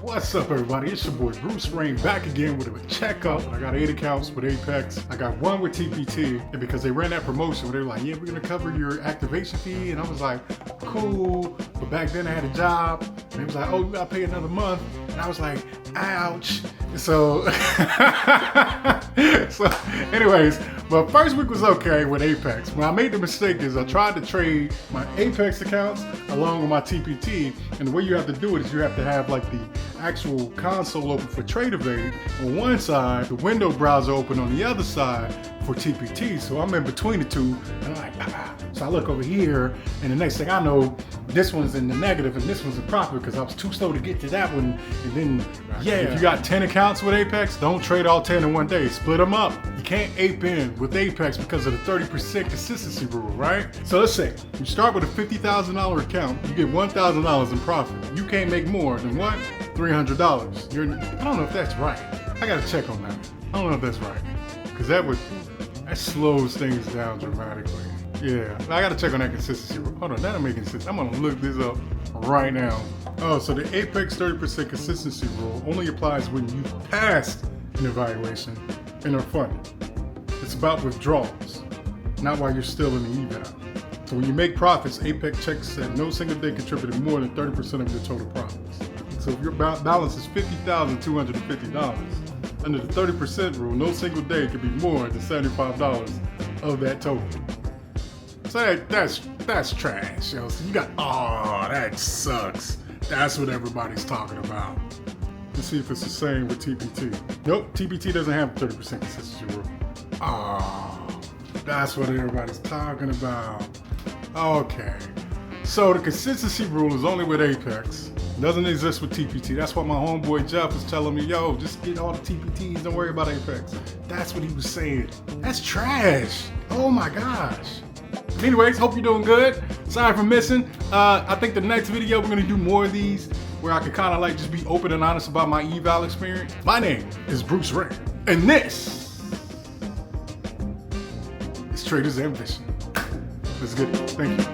What's up, everybody? It's your boy Bruce Rain back again with a checkup. I got 8 accounts with Apex. I got 1 with TPT, and because they ran that promotion where they were like, yeah, we're gonna cover your activation fee, and I was like, cool. But back then I had a job, and they was like, oh, you gotta pay another month, and I was like, ouch. So, anyways, but first week was okay with Apex. When I made the mistake is I tried to trade my Apex accounts along with my TPT, and the way you have to do it is you have to have like the actual console open for TradeAvate on one side, the window browser open on the other side for TPT. So I'm in between the two, and I'm like, So I look over here, and the next thing I know, this one's in the negative and this one's in profit because I was too slow to get to that one. And then, yeah, if you got 10 accounts with Apex, don't trade all 10 in one day. Split them up. You can't ape in with Apex because of the 30% consistency rule, right? So let's say you start with a $50,000 account, you get $1,000 in profit. You can't make more than what? $300. I don't know if that's right. I gotta check on that. I don't know if that's right. Because that slows things down dramatically. Yeah, I gotta check on that consistency. Hold on, that'll make sense. I'm gonna look this up right now. Oh, so the Apex 30% consistency rule only applies when you passed an evaluation and are funded. It's about withdrawals, not while you're still in the eval. So when you make profits, Apex checks that no single day contributed more than 30% of your total profits. So if your balance is $50,250, under the 30% rule, no single day could be more than $75 of that total. So that's trash, yo. So you got, oh, that sucks. That's what everybody's talking about. Let's see if it's the same with TPT. Nope, TPT doesn't have a 30% consistency rule. Oh, that's what everybody's talking about. Okay, so the consistency rule is only with Apex. It doesn't exist with TPT. That's why my homeboy Jeff was telling me, yo, just get all the TPTs, don't worry about Apex. That's what he was saying. That's trash. Oh my gosh. Anyways, hope you're doing good. Sorry for missing. I think the next video we're gonna do more of these where I can kind of like just be open and honest about my eval experience. My name is Bruce Rain, and this is Trader's Ambition. Let's get it. Thank you.